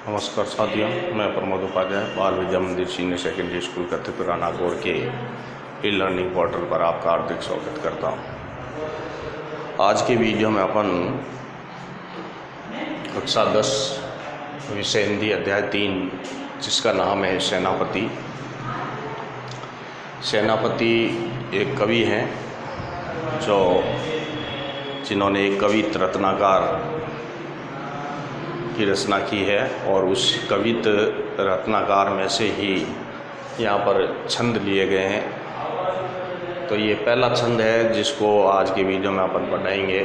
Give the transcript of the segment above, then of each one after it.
नमस्कार साथियों, मैं प्रमोद उपाध्याय बाल विद्या मंदिर सीनियर सेकेंडरी स्कूल कत्तेपुरा नागौर के ई लर्निंग पोर्टल पर आपका हार्दिक स्वागत करता हूं। आज के वीडियो में अपन कक्षा 10 विषय हिंदी अध्याय 3 जिसका नाम है सेनापति। सेनापति एक कवि हैं जिन्होंने एक कवित रत्नाकर की रचना की है और उस कवित रत्नाकर में से ही यहाँ पर छंद लिए गए हैं। तो ये पहला छंद है जिसको आज के वीडियो में अपन पढ़ाएंगे।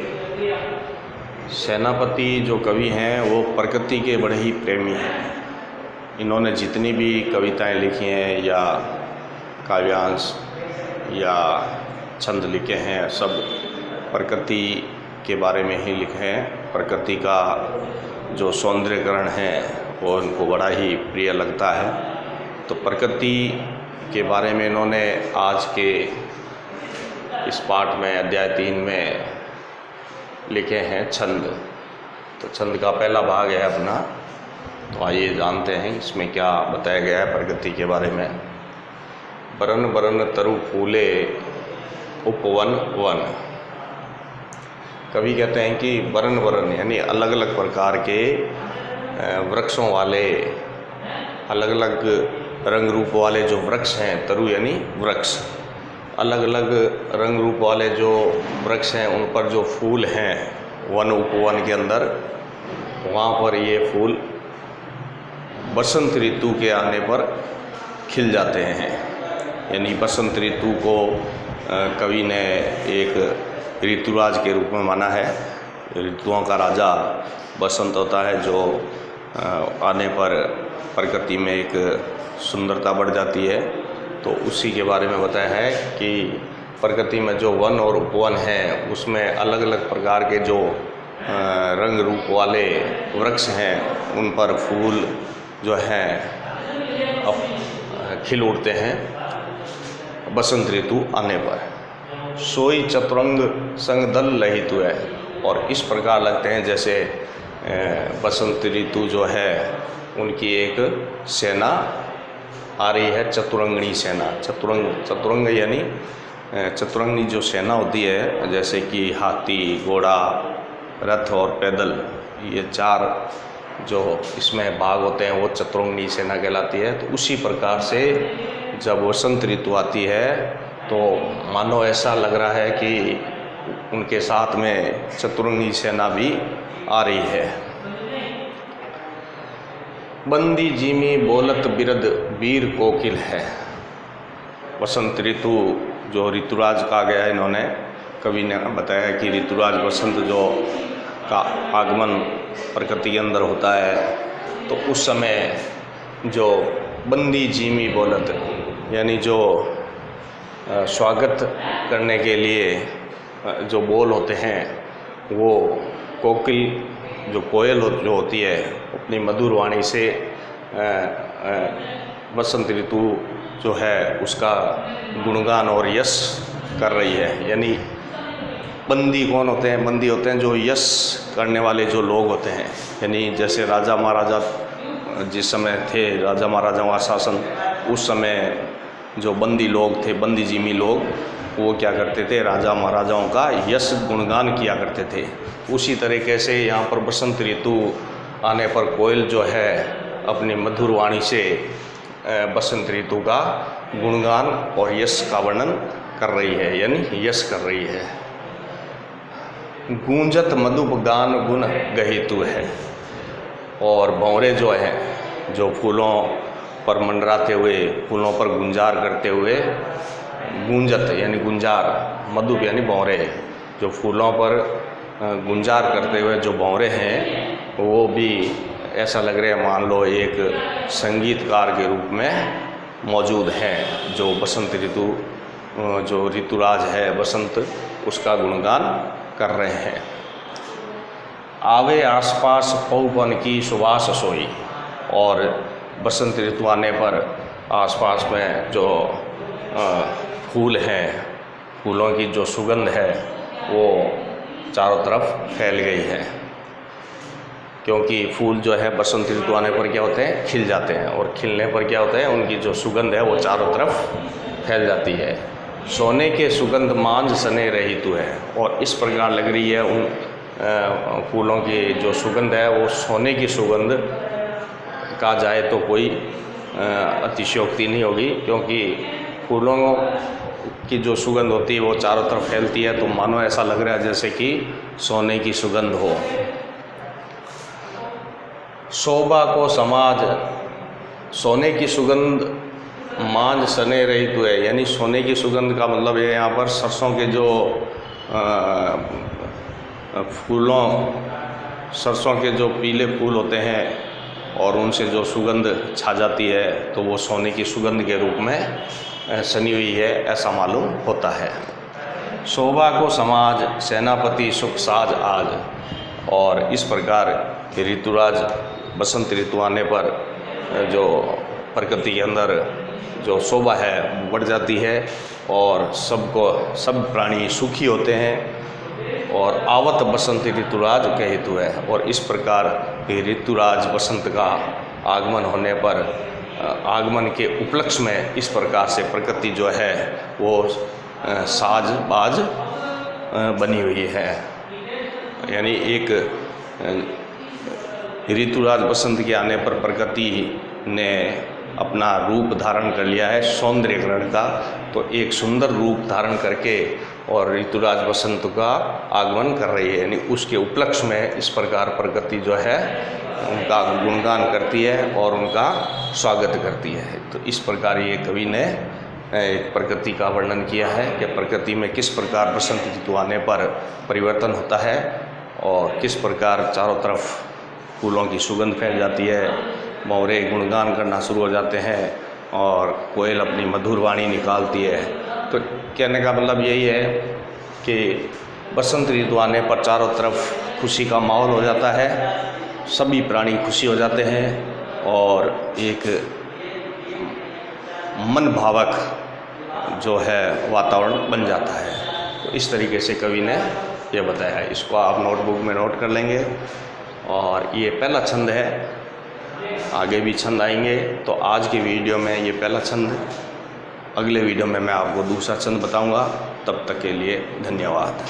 सेनापति जो कवि हैं वो प्रकृति के बड़े ही प्रेमी हैं। इन्होंने जितनी भी कविताएं लिखी हैं या काव्यांश या छंद लिखे हैं सब प्रकृति के बारे में ही लिखे हैं। प्रकृति का जो सौंदर्यकरण है वो उनको बड़ा ही प्रिय लगता है। तो प्रकृति के बारे में इन्होंने आज के इस पाठ में अध्याय 3 में लिखे हैं छंद। तो छंद का पहला भाग है अपना। तो आइए जानते हैं इसमें क्या बताया गया है प्रकृति के बारे में। बरन बरन तरु फूले उपवन वन। कवि कहते हैं कि बरन बरन यानी अलग अलग प्रकार के वृक्षों वाले, अलग अलग रंग रूप वाले जो वृक्ष हैं, तरु यानी वृक्ष, अलग अलग रंग रूप वाले जो वृक्ष हैं उन पर जो फूल हैं वन उपवन के अंदर, वहाँ पर ये फूल बसंत ऋतु के आने पर खिल जाते हैं। यानी बसंत ऋतु को कवि ने एक ऋतुराज के रूप में माना है। ऋतुओं का राजा बसंत होता है जो आने पर प्रकृति में एक सुंदरता बढ़ जाती है। तो उसी के बारे में बताया है कि प्रकृति में जो वन और उपवन हैं उसमें अलग अलग प्रकार के जो रंग रूप वाले वृक्ष हैं उन पर फूल जो हैं अब खिल उठते हैं बसंत ऋतु आने पर। सोई चतुरंग संग दल लहित है। और इस प्रकार लगते हैं जैसे बसंत ऋतु जो है उनकी एक सेना आ रही है, चतुरंगणी सेना। चतुरंग यानी चतुरंगनी जो सेना होती है, जैसे कि हाथी, घोड़ा, रथ और पैदल, ये 4 जो इसमें भाग होते हैं वो चतुरंगनी सेना कहलाती है। तो उसी प्रकार से जब बसंत ऋतु आती है तो मानो ऐसा लग रहा है कि उनके साथ में चतुरंगी सेना भी आ रही है। बंदी जीमी बोलत बिरद वीर कोकिल है। बसंत ऋतु जो ऋतुराज कहा गया है, इन्होंने कवि ने बताया कि ऋतुराज बसंत जो का आगमन प्रकृति के अंदर होता है तो उस समय जो बंदी जीमी बोलत यानी जो स्वागत करने के लिए जो बोल होते हैं वो कोकिल जो कोयल जो होती है अपनी मधुर वाणी से बसंत ऋतु जो है उसका गुणगान और यश कर रही है। यानी बंदी कौन होते हैं? बंदी होते हैं जो यश करने वाले जो लोग होते हैं। यानी जैसे राजा महाराजा जिस समय थे, राजा महाराजाओं का शासन, उस समय जो बंदी लोग थे, बंदी जीमी लोग, वो क्या करते थे? राजा महाराजाओं का यश गुणगान किया करते थे। उसी तरीके से यहाँ पर बसंत ऋतु आने पर कोयल जो है अपनी मधुर वाणी से बसंत ऋतु का गुणगान और यश का वर्णन कर रही है, यानी यश कर रही है। गूंजत मधुप गान गुण गहितु है। और भंवरे जो हैं जो फूलों पर मंडराते हुए, फूलों पर गुंजार करते हुए, गूंजत यानी गुंजार, मधुप यानी भंवरे, जो फूलों पर गुंजार करते हुए जो भंवरे हैं वो भी ऐसा लग रहा है मान लो एक संगीतकार के रूप में मौजूद हैं, जो बसंत ऋतु जो ऋतुराज है बसंत उसका गुणगान कर रहे हैं। आवे आसपास पौपन की सुबास सोई। और बसंत ऋतु आने पर आसपास में जो फूल हैं, फूलों की जो सुगंध है वो चारों तरफ फैल गई है। क्योंकि फूल जो है बसंत ऋतु आने पर क्या होते हैं, खिल जाते हैं, और खिलने पर क्या होता है, उनकी जो सुगंध है वो चारों तरफ फैल जाती है। सोने के सुगंध मांझ सने रहितु है, और इस प्रकार लग रही है उन फूलों की जो सुगंध है वो सोने की सुगंध कहा जाए तो कोई अतिशयोक्ति नहीं होगी, क्योंकि फूलों की जो सुगंध होती है वो चारों तरफ फैलती है, तो मानो ऐसा लग रहा है जैसे कि सोने की सुगंध हो। शोभा को समाज, सोने की सुगंध मांझ सने रहितु है, यानी सोने की सुगंध का मतलब है यहाँ पर सरसों के जो फूलों, सरसों के जो पीले फूल होते हैं और उनसे जो सुगंध छा जाती है तो वो सोने की सुगंध के रूप में सनी हुई है, ऐसा मालूम होता है। शोभा को समाज सेनापति सुख साज आज, और इस प्रकार ऋतुराज बसंत ऋतु आने पर जो प्रकृति के अंदर जो शोभा है बढ़ जाती है, और सब प्राणी सुखी होते हैं, और आवत बसंत ऋतुराज के हेतु है। और इस प्रकार ऋतुराज बसंत का आगमन होने पर, आगमन के उपलक्ष्य में इस प्रकार से प्रकृति जो है वो साज बाज बनी हुई है। यानी एक ऋतुराज बसंत के आने पर प्रकृति ने अपना रूप धारण कर लिया है सौंदर्यकरण का, तो एक सुंदर रूप धारण करके और ऋतुराज बसंत का आगमन कर रही है, यानी उसके उपलक्ष्य में इस प्रकार प्रकृति जो है उनका गुणगान करती है और उनका स्वागत करती है। तो इस प्रकार ये कवि ने एक प्रकृति का वर्णन किया है कि प्रकृति में किस प्रकार बसंत ऋतु आने पर परिवर्तन होता है, और किस प्रकार चारों तरफ फूलों की सुगंध फैल जाती है, भंवरे गुणगान करना शुरू हो जाते हैं, और कोयल अपनी मधुर वाणी निकालती है। तो कहने का मतलब यही है कि बसंत ऋतु आने पर चारों तरफ खुशी का माहौल हो जाता है, सभी प्राणी खुशी हो जाते हैं, और एक मन भावक जो है वातावरण बन जाता है। तो इस तरीके से कवि ने ये बताया है, इसको आप नोटबुक में नोट कर लेंगे। और ये पहला छंद है, आगे भी छंद आएंगे। तो आज की वीडियो में ये पहला छंद है, अगले वीडियो में मैं आपको दूसरा छंद बताऊंगा। तब तक के लिए धन्यवाद।